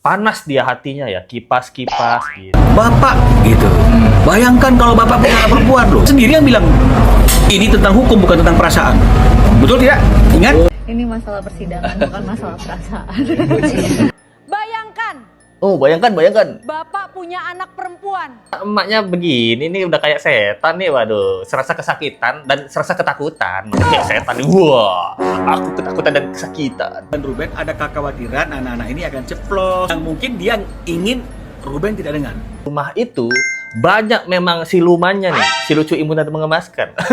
panas dia hatinya ya, kipas-kipas gitu. Bapak gitu. Bayangkan kalau bapak punya anak perempuan loh. Sendiri yang bilang ini tentang hukum bukan tentang perasaan. Betul tidak? Ingat? Ini masalah persidangan, bukan masalah perasaan. Bayangkan, Bayangkan. bapak punya anak perempuan. Emaknya begini nih udah kayak setan nih, waduh. Serasa kesakitan dan serasa ketakutan. Kayak setan nih, wah. Aku ketakutan dan kesakitan. Dan Ruben ada kekhawatiran anak-anak ini akan ceplos. Yang mungkin dia ingin Ruben tidak dengar. Rumah itu banyak memang silumannya nih, si lucu imut dan mengemaskan. Papa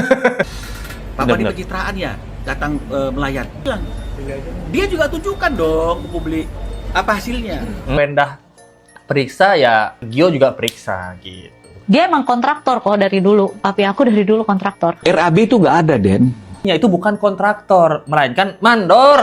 di Benar-benar. pencitraan ya datang melayat. Bilang, dia juga tunjukkan dong ke publik apa hasilnya. Wendah periksa ya, Gio juga periksa gitu. Dia emang kontraktor kok dari dulu. Papi aku dari dulu kontraktor. RAB itu nggak ada, Den. Ya itu bukan kontraktor, melainkan mandor.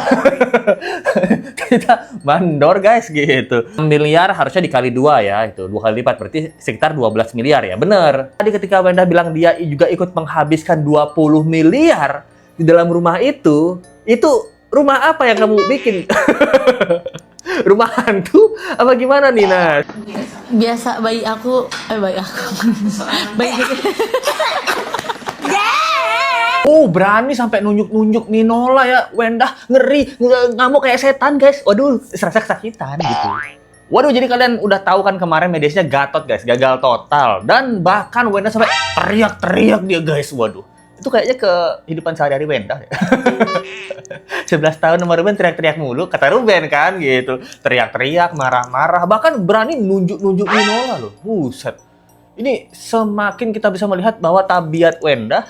Kita mandor guys gitu. 6 miliar harusnya dikali 2 ya, itu 2 kali lipat berarti sekitar 12 miliar ya, bener. Tadi ketika Wendah bilang dia juga ikut menghabiskan 20 miliar di dalam rumah itu rumah apa yang kamu bikin? Rumah hantu apa gimana nih, Nas? Biasa bayi aku. Bayi Oh, berani sampai nunjuk-nunjuk Minola ya. Wendah ngeri, ngamuk kayak setan, guys. Waduh, serasa kesakitan gitu. Waduh, jadi kalian udah tahu kan kemarin mediasinya Gatot, guys. Gagal total. Dan bahkan Wendah sampai teriak-teriak dia, guys. Waduh. Itu kayaknya kehidupan sehari-hari Wendah ya. 11 tahun sama Ruben teriak-teriak mulu. Kata Ruben kan gitu. Teriak-teriak, marah-marah. Bahkan berani nunjuk-nunjuk Minola loh. Buset. Ini semakin kita bisa melihat bahwa tabiat Wendah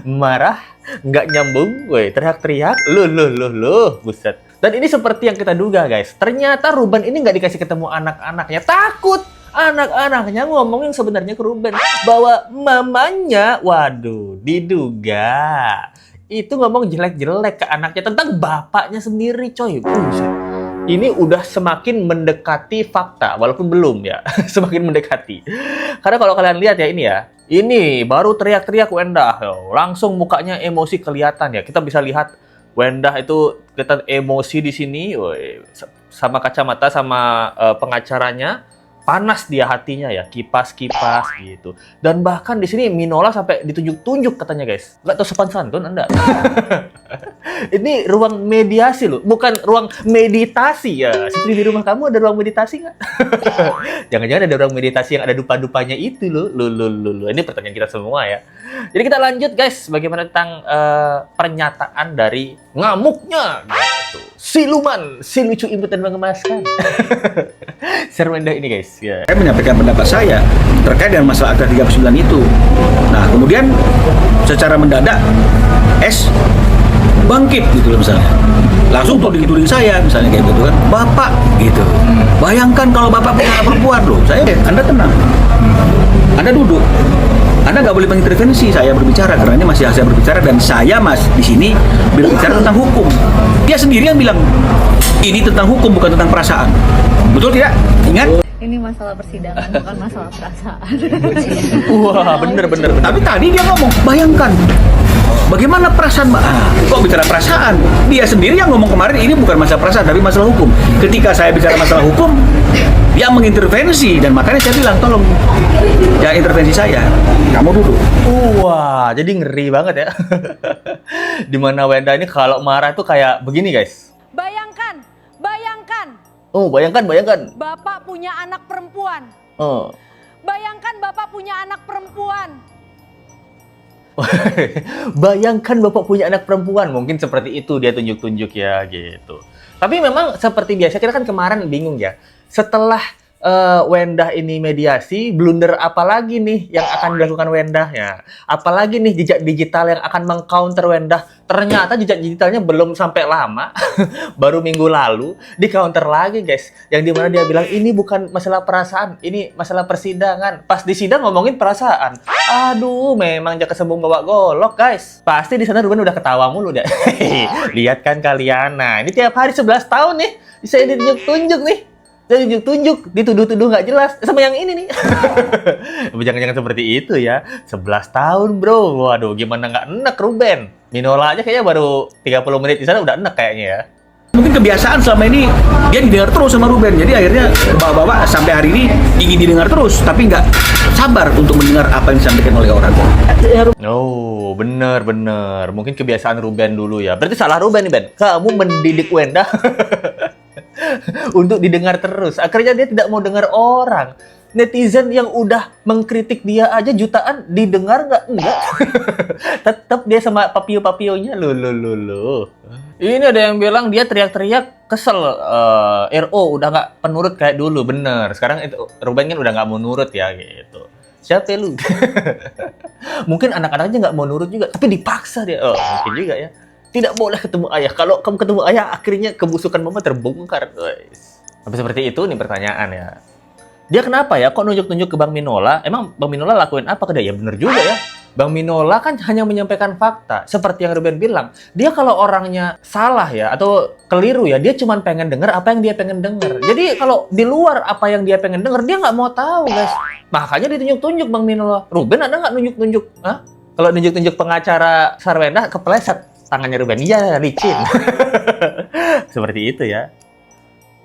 marah, nggak nyambung, woi, teriak-teriak, loh, buset. Dan ini seperti yang kita duga, guys. Ternyata Ruben ini nggak dikasih ketemu anak-anaknya, takut anak-anaknya ngomong yang sebenarnya ke Ruben bahwa mamanya, waduh, diduga itu ngomong jelek-jelek ke anaknya tentang bapaknya sendiri, coy. Buset. Ini udah semakin mendekati fakta, walaupun belum ya, semakin mendekati. Karena kalau kalian lihat ya ini baru teriak-teriak Wendah, langsung mukanya emosi kelihatan ya. Kita bisa lihat Wendah itu kelihatan emosi di sini, sama kacamata sama pengacaranya. Panas dia hatinya ya, kipas-kipas gitu. Dan bahkan di sini Minola sampai ditunjuk-tunjuk katanya, guys. Nggak tahu sopan santun Anda. Ini ruang mediasi loh, bukan ruang meditasi ya. Seperti di rumah kamu ada ruang meditasi nggak? Jangan-jangan ada ruang meditasi yang ada dupa-dupanya itu loh. Loh. Ini pertanyaan kita semua ya. Jadi kita lanjut, guys. Bagaimana tentang pernyataan dari ngamuknya gitu. Siluman, si lucu imut dan mengemaskan. Serwenda ini, guys. Ya. Saya menyampaikan pendapat saya terkait dengan masalah Akta 39 itu. Nah, kemudian secara mendadak bangkit gitu loh misalnya. Langsung tuding saya misalnya kayak gitu kan. Bapak gitu. Bayangkan kalau bapak punya anak perempuan loh. Anda tenang. Anda duduk. Anda nggak boleh mengintervensi saya berbicara karena ini masih hasil berbicara dan saya di sini berbicara tentang hukum. Dia sendiri yang bilang ini tentang hukum bukan tentang perasaan. Betul tidak? Ingat? ini masalah persidangan, bukan masalah perasaan. Wah, bener. Tapi tadi dia ngomong, bayangkan bagaimana perasaan Mbak? Kok bicara perasaan? Dia sendiri yang ngomong kemarin ini bukan masalah perasaan tapi masalah hukum. Ketika saya bicara masalah hukum, dia mengintervensi dan makanya saya bilang tolong jangan intervensi saya. Kamu duduk. Wah, jadi ngeri banget ya. Dimana Wendah ini kalau marah tuh kayak begini, guys. Bayangkan, Oh, bayangkan. bapak punya anak perempuan. Oh. Bayangkan bapak punya anak perempuan. Bayangkan bapak punya anak perempuan, mungkin seperti itu dia tunjuk-tunjuk ya gitu. Tapi memang seperti biasa kita kan kemarin bingung ya. Setelah Wendah ini mediasi, blunder apa lagi nih yang akan dilakukan Wendah ya? Apalagi nih jejak digital yang akan mengcounter Wendah? Ternyata jejak digitalnya belum sampai lama, baru minggu lalu di counter lagi, guys. Yang dimana dia bilang ini bukan masalah perasaan, ini masalah persidangan. Pas di sidang ngomongin perasaan. Aduh, memang jaka sembung bawa golok, guys. Pasti di sana Ruben udah ketawa mulu deh. Lihat kan kalian. Nah, ini tiap hari 11 tahun nih, saya ditunjuk-tunjuk nih. Tunjuk-tunjuk, dituduh-tuduh nggak jelas sama yang ini nih. Jangan-jangan seperti itu ya. 11 tahun, bro. Waduh, gimana nggak enek Ruben? Minola aja kayaknya baru 30 menit di sana udah enek kayaknya ya. Mungkin kebiasaan selama ini dia didengar terus sama Ruben, jadi akhirnya bawa-bawa sampai hari ini ingin didengar terus, tapi nggak sabar untuk mendengar apa yang disampaikan oleh orang. Oh, bener. Mungkin kebiasaan Ruben dulu ya. Berarti salah Ruben nih, Ben. Kamu mendidik Wenda untuk didengar terus. Akhirnya dia tidak mau dengar orang. Netizen yang udah mengkritik dia aja jutaan didengar nggak? Enggak. Tetap dia sama papio-papionya. Loh. Ini ada yang bilang dia teriak-teriak kesel. RO udah nggak penurut kayak dulu. Bener. Sekarang itu Ruben kan udah nggak mau nurut ya gitu. Siapa lu? Mungkin anak-anaknya nggak mau nurut juga, tapi dipaksa dia. Oh, mungkin juga ya. Tidak boleh ketemu ayah. Kalau kamu ketemu ayah, akhirnya kebusukan mama terbongkar. Tapi seperti itu nih pertanyaan ya. Dia kenapa ya? Kok nunjuk-nunjuk ke Bang Minola? Emang Bang Minola lakuin apa ke dia? Ya bener juga ya. Bang Minola kan hanya menyampaikan fakta. Seperti yang Ruben bilang. Dia kalau orangnya salah ya, atau keliru ya, dia cuma pengen dengar apa yang dia pengen dengar. Jadi kalau di luar apa yang dia pengen dengar, dia nggak mau tahu, guys. Makanya ditunjuk-tunjuk Bang Minola. Ruben ada nggak nunjuk-nunjuk? Hah? Kalau nunjuk-nunjuk pengacara Sarwenda, kepleset tangannya Ruben. Iya, licin. Seperti itu ya.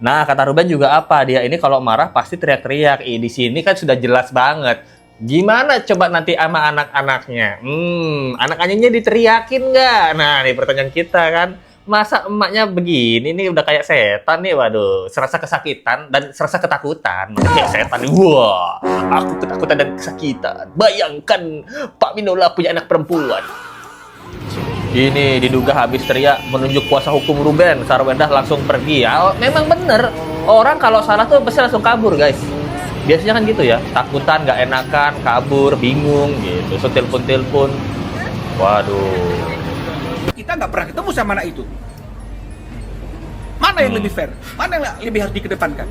Nah, kata Ruben juga apa? Dia ini kalau marah pasti teriak-teriak. Di sini kan sudah jelas banget. Gimana coba nanti sama anak-anaknya? Anak-anaknya diteriakin nggak? Nah, nih pertanyaan kita kan. Masa emaknya begini nih udah kayak setan nih, waduh. Serasa kesakitan dan serasa ketakutan. Kayak setan nih. Wah, aku ketakutan dan kesakitan. Bayangkan Pak Minola punya anak perempuan. Ini diduga habis teriak menunjuk kuasa hukum Ruben, Sarwenda langsung pergi. Ya, memang bener. Orang kalau salah tuh pasti langsung kabur, guys. Biasanya kan gitu ya, takutan, nggak enakan, kabur, bingung gitu. So telepon. Waduh. Kita nggak pernah ketemu sama anak itu. Mana yang lebih fair? Mana yang lebih harus dikedepankan?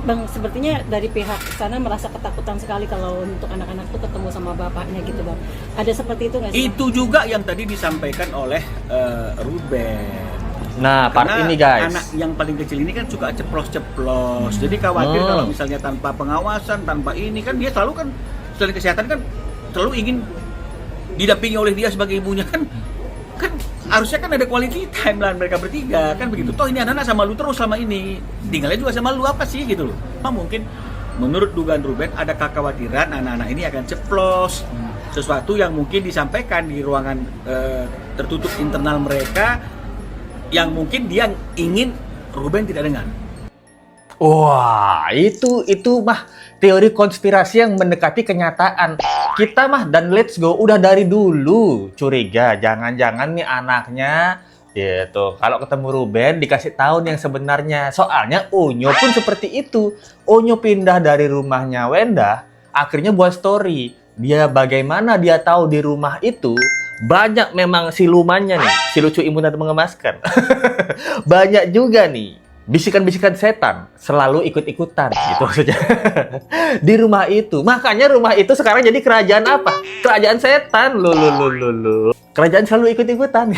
Bang, sepertinya dari pihak sana merasa ketakutan sekali kalau untuk anak-anak tuh ketemu sama bapaknya gitu, Bang. Ada seperti itu nggak sih, Bang? Itu juga yang tadi disampaikan oleh Ruben. Nah, part Karena ini guys. anak yang paling kecil ini kan suka ceplos-ceplos. Jadi khawatir kalau misalnya tanpa pengawasan, tanpa ini kan dia selalu kan setelah kesehatan kan selalu ingin didampingi oleh dia sebagai ibunya kan harusnya kan ada quality time lah mereka bertiga kan begitu. Toh ini anak-anak sama lu terus selama ini, tinggalnya juga sama lu apa sih gitu loh. Mungkin menurut dugaan Ruben ada kekhawatiran anak-anak ini akan ceplos, sesuatu yang mungkin disampaikan di ruangan tertutup internal mereka yang mungkin dia ingin Ruben tidak dengar. Wah, itu mah teori konspirasi yang mendekati kenyataan. Kita mah dan let's go udah dari dulu curiga, jangan-jangan nih anaknya gitu. Kalau ketemu Ruben dikasih tahu yang sebenarnya. Soalnya Onyo pun seperti itu. Onyo pindah dari rumahnya Wenda, akhirnya buat story. Dia bagaimana dia tahu di rumah itu banyak memang silumannya nih, si lucu imut dan mengemaskan. Banyak juga nih bisikan-bisikan setan selalu ikut-ikutan gitu maksudnya di rumah itu. Makanya rumah itu sekarang jadi kerajaan apa? Kerajaan setan. Loh. Kerajaan selalu ikut-ikutan.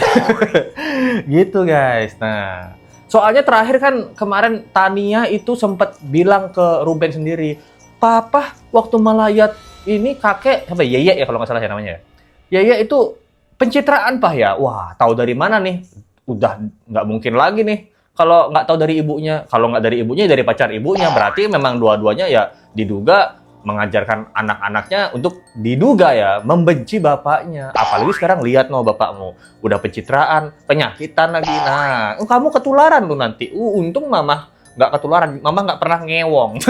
Gitu guys. Nah, soalnya terakhir kan kemarin Tania itu sempat bilang ke Ruben sendiri, "Papa waktu melayat ini kakek apa Yeye ya kalau nggak salah ya namanya. Yeye itu pencitraan Pak ya." Wah, tahu dari mana nih? Udah nggak mungkin lagi nih. Kalau nggak tahu dari ibunya, kalau nggak dari ibunya, dari pacar ibunya, berarti memang dua-duanya ya diduga mengajarkan anak-anaknya untuk diduga ya membenci bapaknya. Apalagi sekarang lihat bapakmu udah pencitraan, penyakitan lagi. Nah, kamu ketularan tuh nanti. Untung mama nggak ketularan, mama nggak pernah ngewong.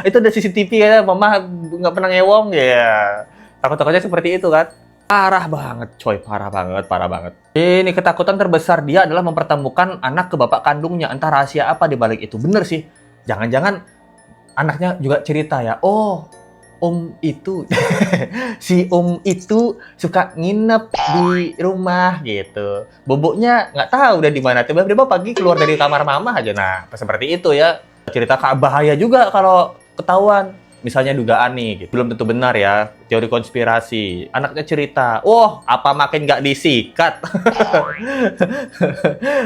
Itu ada CCTV ya, mama nggak pernah ngewong ya. Takut-takutnya seperti itu kan. Parah banget, coy. Parah banget. Ini ketakutan terbesar dia adalah mempertemukan anak ke bapak kandungnya. Entah rahasia apa di balik itu. Bener sih. Jangan-jangan anaknya juga cerita ya. Oh, om itu. Si om itu suka nginep di rumah gitu. Boboknya nggak tahu udah di mana. Tiba-tiba pagi keluar dari kamar mama aja. Nah, seperti itu ya. Cerita bahaya juga kalau ketahuan. Misalnya dugaan nih, gitu. Belum tentu benar ya, teori konspirasi. Anaknya cerita, apa makin nggak disikat?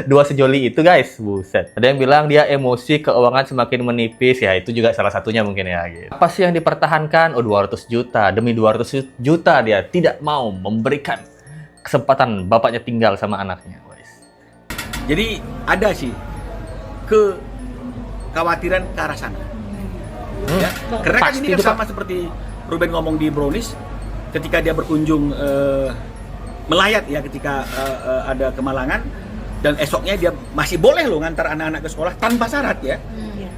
Dua sejoli itu guys, buset. Ada yang bilang dia emosi, keuangan semakin menipis, ya itu juga salah satunya mungkin ya. Gitu. Apa sih yang dipertahankan? 200 juta. Demi 200 juta dia tidak mau memberikan kesempatan bapaknya tinggal sama anaknya, guys. Jadi ada sih kekhawatiran ke arah sana. Ya, karena kan Pasti ini kan itu, Pak. sama seperti Ruben ngomong di Brownies ketika dia berkunjung melayat ya ketika ada kemalangan dan esoknya dia masih boleh loh ngantar anak-anak ke sekolah tanpa syarat ya. Iya.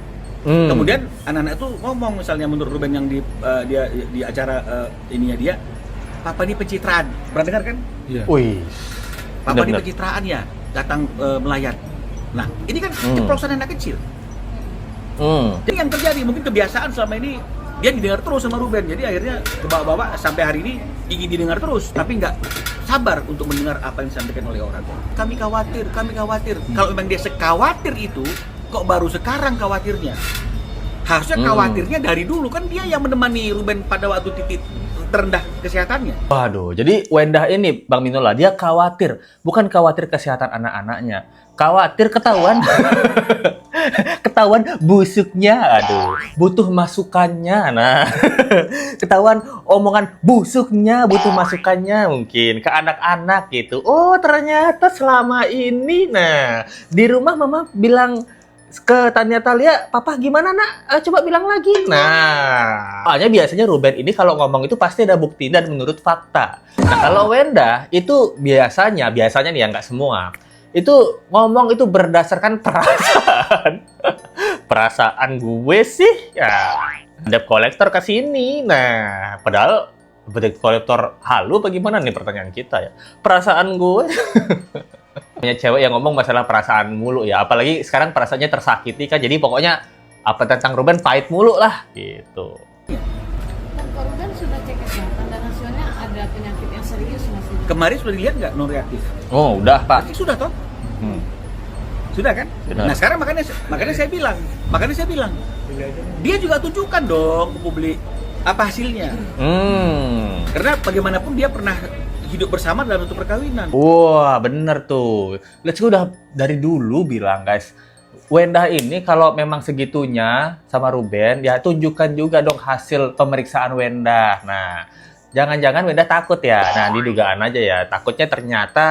Kemudian anak-anak tuh ngomong misalnya menurut Ruben yang dia di acara ininya dia, papa ini pencitraan. Pernah dengar kan? Iya. Wih. Papa ini Benar-benar. pencitraan ya datang melayat. Nah, ini kan keceplosan anak kecil. Jadi yang terjadi mungkin kebiasaan selama ini dia didengar terus sama Ruben. Jadi akhirnya ke bawah-bawah sampai hari ini ingin didengar terus, tapi nggak sabar untuk mendengar apa yang disampaikan oleh orang. Kami khawatir. Kalau memang dia sekhawatir itu, kok baru sekarang khawatirnya? Harusnya khawatirnya dari dulu, kan dia yang menemani Ruben pada waktu titik terendah kesehatannya. Waduh, jadi Wendah ini, Bang Minola, dia khawatir. Bukan khawatir kesehatan anak-anaknya. Khawatir ketahuan. Ketahuan busuknya. Aduh, butuh masukannya. Nah, ketahuan omongan busuknya, butuh masukannya mungkin ke anak-anak gitu. Oh, ternyata selama ini, nah, di rumah mama bilang ke Tania Talia, papa gimana nak? Coba bilang lagi. Nah, soalnya biasanya Ruben ini kalau ngomong itu pasti ada bukti dan menurut fakta. Nah, kalau Wenda itu biasanya nih ya, nggak semua. Itu ngomong itu berdasarkan perasaan. Perasaan gue sih, ya, debt collector ke sini. Nah, padahal debt collector halu bagaimana nih pertanyaan kita ya? Perasaan gue. Punya cewek yang ngomong masalah perasaan mulu ya, apalagi sekarang perasaannya tersakiti kan, jadi pokoknya apa tentang Ruben pahit mulu lah gitu. Dan Kak Ruben sudah cek kesehatan dan hasilnya ada penyakit yang serius masih. Kemarin sudah dilihat nggak non reaktif? Oh udah pak. Berarti sudah toh? Sudah kan? Benar. Nah sekarang makanya saya bilang, dia juga tunjukkan dong ke publik apa hasilnya. Karena bagaimanapun dia pernah hidup bersama dalam satu perkawinan. Wah bener tuh. Let's go udah dari dulu bilang guys, Wenda ini kalau memang segitunya sama Ruben, ya tunjukkan juga dong hasil pemeriksaan Wenda. Nah, jangan-jangan Wenda takut ya. Nah, di dugaan aja ya. Takutnya ternyata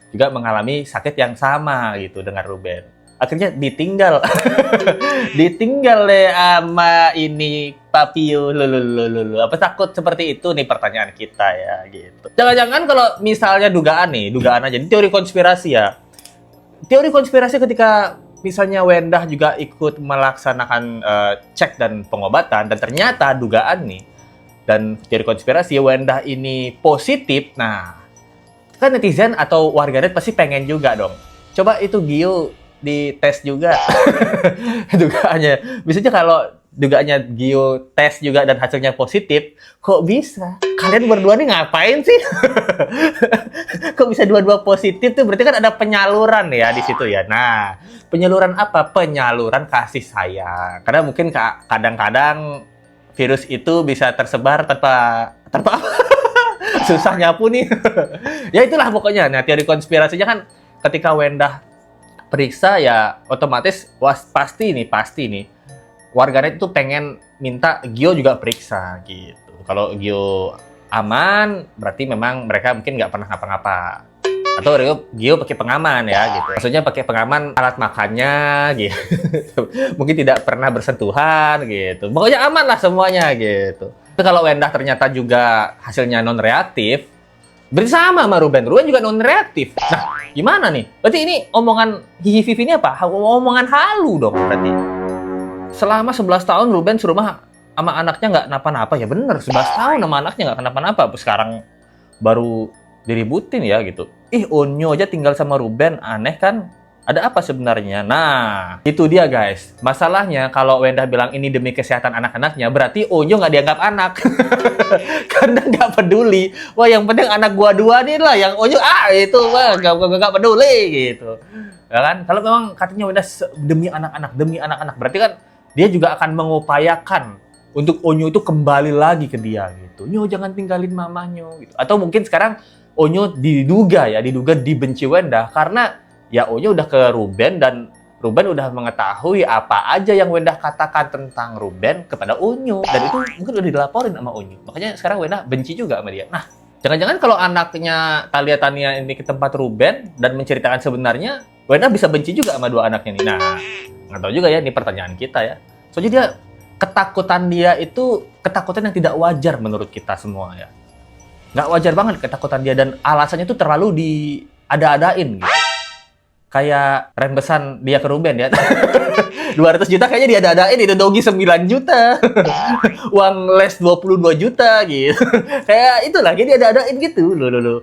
juga mengalami sakit yang sama gitu dengan Ruben. Akhirnya ditinggal. Ditinggal deh sama ini Papio. Apa takut seperti itu nih pertanyaan kita ya gitu. Jangan-jangan kalau misalnya dugaan aja. Ini teori konspirasi ya. Teori konspirasi ketika misalnya Wendah juga ikut melaksanakan cek dan pengobatan dan ternyata dugaan nih dan teori konspirasi Wendah ini positif. Nah, kan netizen atau warganet pasti pengen juga dong. Coba itu Gio dites juga dugaannya. Biasanya kalau dugaannya Gio tes juga dan hasilnya positif, kok bisa? Kalian berdua nih ngapain sih? Kok bisa dua-dua positif tuh? Berarti kan ada penyaluran ya di situ ya. Nah, penyaluran apa? Penyaluran kasih sayang. Karena mungkin kadang-kadang virus itu bisa tersebar tanpa apa? Susah nyapu nih. Ya itulah pokoknya. Nah, teori konspirasinya kan ketika Wendah periksa ya otomatis pasti nih warganet itu pengen minta Gio juga periksa gitu. Kalau Gio aman berarti memang mereka mungkin nggak pernah ngapa-ngapa, atau Gio pakai pengaman ya gitu. Maksudnya pakai pengaman alat makannya gitu. Mungkin tidak pernah bersentuhan gitu. Pokoknya aman lah semuanya gitu. Tapi kalau Wendah ternyata juga hasilnya non reaktif, berarti sama Ruben juga non reaktif. Nah, gimana nih? Berarti ini omongan hihi ini apa? Omongan halu dong berarti. Selama 11 tahun Ruben serumah sama anaknya nggak napa-napa. Ya bener, 11 tahun sama anaknya nggak kenapa-napa. Sekarang baru diributin ya gitu. Onyo aja tinggal sama Ruben, aneh kan? Ada apa sebenarnya? Nah, itu dia guys. Masalahnya kalau Wendah bilang ini demi kesehatan anak-anaknya, berarti Onyo nggak dianggap anak. Karena nggak peduli. Wah, yang penting anak gua dua nih lah. Yang Onyo, itu wah nggak peduli gitu. Ya kan? Kalau memang katanya Wendah demi anak-anak, berarti kan dia juga akan mengupayakan untuk Onyo itu kembali lagi ke dia gitu. Nyo jangan tinggalin mamanya gitu. Atau mungkin sekarang Onyo diduga dibenci Wendah karena ya Onyo udah ke Ruben dan Ruben udah mengetahui apa aja yang Wendah katakan tentang Ruben kepada Onyo dan itu mungkin udah dilaporin sama Onyo. Makanya sekarang Wendah benci juga sama dia. Nah, Jangan-jangan kalau anaknya Thalia Tania ini ke tempat Ruben dan menceritakan sebenarnya, Wenda bisa benci juga sama dua anaknya ini. Nah, nggak tahu juga ya, ini pertanyaan kita ya. Soalnya dia, ketakutan dia itu ketakutan yang tidak wajar menurut kita semua ya. Nggak wajar banget ketakutan dia, dan alasannya itu terlalu diada-adain gitu. Kayak rembesan dia ke Ruben ya. 200 juta kayaknya diada-adain, itu Dogi 9 juta. Uang les 22 juta gitu. Kayak itulah, jadi diada-adain gitu loh.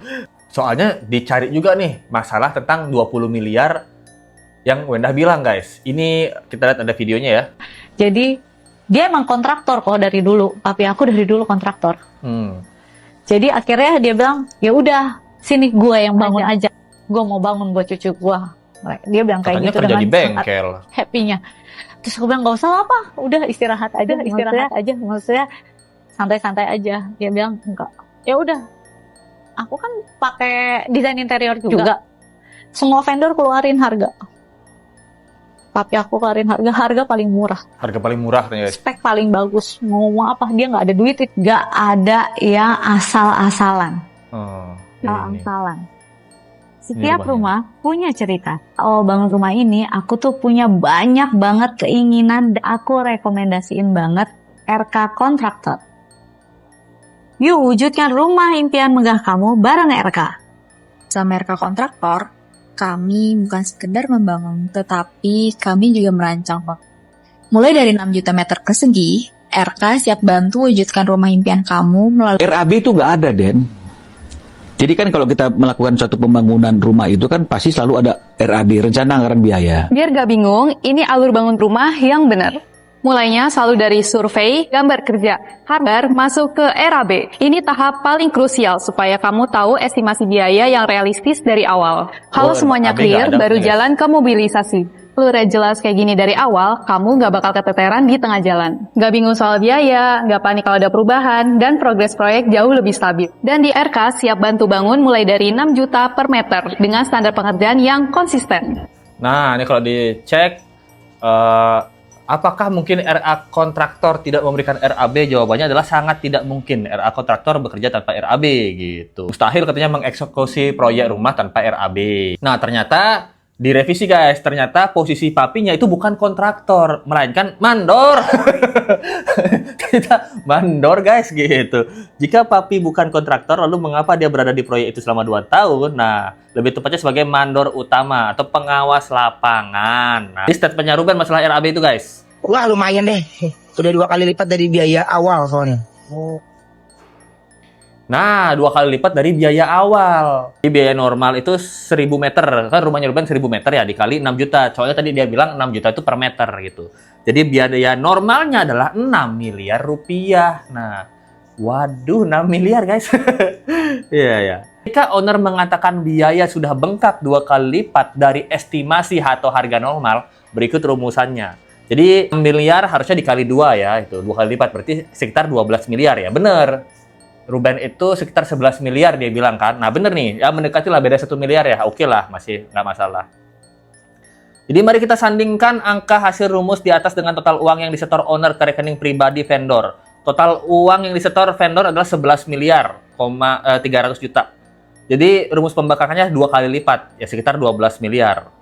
Soalnya dicari juga nih masalah tentang 20 miliar yang Wenda bilang, guys. Ini kita lihat ada videonya ya. Jadi dia emang kontraktor kok dari dulu. Papi aku dari dulu kontraktor. Jadi akhirnya dia bilang, ya udah sini gue yang bangun aja. Gue mau bangun buat cucu gue. Dia bilang kayak Katanya gitu kerja di dengan sangat bengkel. happy-nya. Terus aku bilang, gak usah apa, udah istirahat aja, maksudnya santai-santai aja. Dia bilang enggak. Ya udah, aku kan pakai desain interior juga. Semua vendor keluarin harga. Papi aku keluarin harga paling murah. Harga paling murah katanya, guys. Spek paling bagus. Ngomong apa, dia nggak ada duit, nggak ada yang asal-asalan. Asal-asalan. Setiap rumah punya cerita. Awal bangun rumah ini, aku tuh punya banyak banget keinginan. Aku rekomendasiin banget RK Kontraktor. Yuk wujudkan rumah impian megah kamu bareng RK. Sama RK Kontraktor, kami bukan sekedar membangun, tetapi kami juga merancang. Mulai dari 6 juta meter persegi, RK siap bantu wujudkan rumah impian kamu melalui RAB itu nggak ada, Den. Jadi kan kalau kita melakukan suatu pembangunan rumah itu kan pasti selalu ada RAB, rencana anggaran biaya. Biar gak bingung, ini alur bangun rumah yang benar. Mulainya selalu dari survei, gambar kerja, harga masuk ke RAB. Ini tahap paling krusial supaya kamu tahu estimasi biaya yang realistis dari awal. Kalau semuanya clear, baru jalan ke mobilisasi. Lu udah jelas kayak gini dari awal, kamu gak bakal keteteran di tengah jalan. Gak bingung soal biaya, gak panik kalau ada perubahan, dan progres proyek jauh lebih stabil. Dan di RK siap bantu bangun mulai dari 6 juta per meter dengan standar pengerjaan yang konsisten. Nah, ini kalau dicek, apakah mungkin RA Kontraktor tidak memberikan RAB? Jawabannya adalah sangat tidak mungkin. RA Kontraktor bekerja tanpa RAB gitu. Mustahil katanya mengeksekusi proyek rumah tanpa RAB. Nah, ternyata direvisi, guys. Ternyata posisi papinya itu bukan kontraktor, melainkan mandor. Kita mandor, guys, gitu. Jika papi bukan kontraktor, lalu mengapa dia berada di proyek itu selama 2 tahun? Nah, lebih tepatnya sebagai mandor utama atau pengawas lapangan. Nah, ini statementnya Ruben masalah RAB itu, guys. Wah, lumayan deh. Udah 2 kali lipat dari biaya awal soalnya. Nah, 2 kali lipat dari biaya awal. Di biaya normal itu 1000 meter. Kan rumahnya Ruben 1000 meter ya, dikali 6 juta. Soalnya tadi dia bilang 6 juta itu per meter gitu. Jadi biaya normalnya adalah 6 miliar rupiah. Nah, waduh, 6 miliar, guys. Iya, ya. Jika owner mengatakan biaya sudah bengkak 2 kali lipat dari estimasi atau harga normal, berikut rumusannya. Jadi 6 miliar harusnya dikali 2 ya, itu 2 kali lipat berarti sekitar 12 miliar ya. Bener. Ruben itu sekitar 11 miliar dia bilang kan. Nah bener nih, ya mendekati lah, beda 1 miliar ya. Oke lah, masih nggak masalah. Jadi mari kita sandingkan angka hasil rumus di atas dengan total uang yang disetor owner ke rekening pribadi vendor. Total uang yang disetor vendor adalah 11 miliar, 300 juta. Jadi rumus pembangkakannya 2 kali lipat, ya sekitar 12 miliar.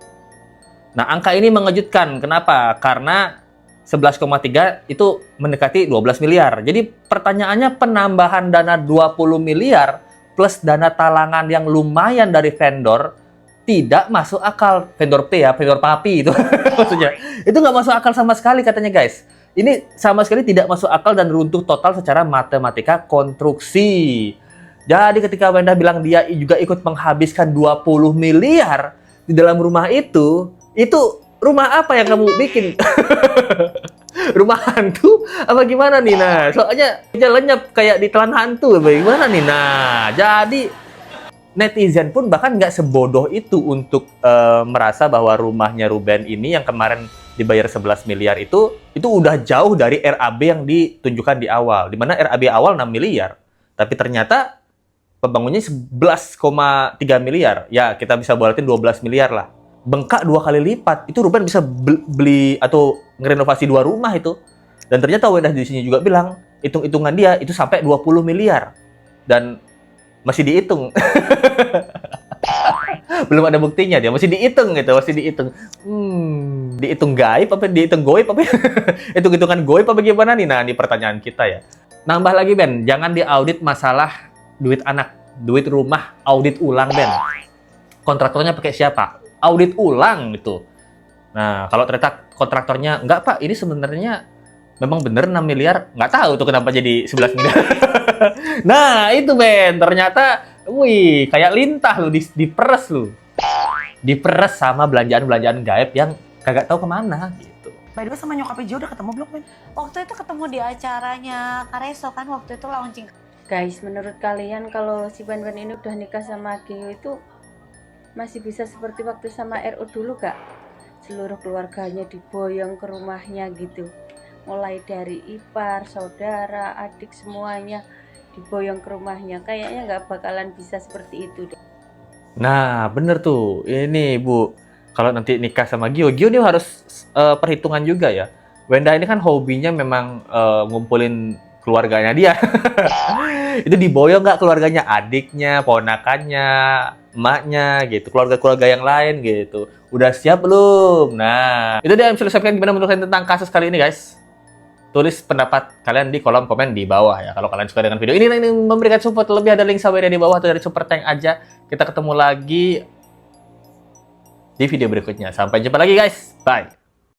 Nah angka ini mengejutkan, kenapa? Karena 11,3 itu mendekati 12 miliar. Jadi pertanyaannya, penambahan dana 20 miliar plus dana talangan yang lumayan dari vendor tidak masuk akal. Vendor P ya, vendor papi itu maksudnya. Itu nggak masuk akal sama sekali katanya, guys. Ini sama sekali tidak masuk akal dan runtuh total secara matematika konstruksi. Jadi ketika Wenda bilang dia juga ikut menghabiskan 20 miliar di dalam rumah itu rumah apa yang kamu bikin? Rumah hantu apa gimana nih? Nah, soalnya lenyap kayak ditelan hantu, bagaimana nih? Nah, jadi netizen pun bahkan nggak sebodoh itu untuk merasa bahwa rumahnya Ruben ini yang kemarin dibayar 11 miliar itu udah jauh dari RAB yang ditunjukkan di awal. Di mana RAB awal 6 miliar. Tapi ternyata pembangunnya 11,3 miliar. Ya, kita bisa buatin 12 miliar lah. Bengkak 2 kali lipat. Itu Ruben bisa beli atau ngerenovasi 2 rumah itu. Dan ternyata Wenda di sini juga bilang, hitung-hitungan dia itu sampai 20 miliar. Dan masih dihitung. Belum ada buktinya, dia masih dihitung gitu, masih dihitung. Dihitung gaib apa dihitung goib apa? Hitung-hitungan goib apa gimana nih? Nah, ini pertanyaan kita ya. Nambah lagi Ben, jangan diaudit masalah duit anak, duit rumah, audit ulang Ben. Kontraktornya pakai siapa? Audit ulang gitu. Nah, kalau ternyata kontraktornya enggak Pak, ini sebenarnya memang bener 6 miliar, nggak tahu tuh kenapa jadi 11 miliar. Nah, itu Ben, ternyata, wih, kayak lintah lu, diperes lu. Diperes sama belanjaan-belanjaan gaib yang kagak tahu kemana, gitu. By the way, sama nyokapnya Gio udah ketemu belum, men? Waktu itu ketemu di acaranya Kareso kan, waktu itu launching. Guys, menurut kalian kalau si Ben ini udah nikah sama Gio itu masih bisa seperti waktu sama RO dulu gak? Seluruh keluarganya diboyong ke rumahnya gitu. Mulai dari ipar, saudara, adik semuanya diboyong ke rumahnya. Kayaknya nggak bakalan bisa seperti itu deh. Nah, bener tuh. Ini Bu, kalau nanti nikah sama Gio ini harus perhitungan juga ya. Wenda ini kan hobinya memang ngumpulin keluarganya dia. Itu diboyong nggak keluarganya, adiknya, ponakannya, emaknya gitu, keluarga-keluarga yang lain gitu. Udah siap belum? Nah, itu dia yang bisa disampaikan gimana menurut kalian tentang kasus kali ini guys. Tulis pendapat kalian di kolom komen di bawah ya. Kalau kalian suka dengan video ini dan ingin memberikan support lebih, ada link subscribe di bawah atau dari super thank aja. Kita ketemu lagi di video berikutnya. Sampai jumpa lagi guys. Bye.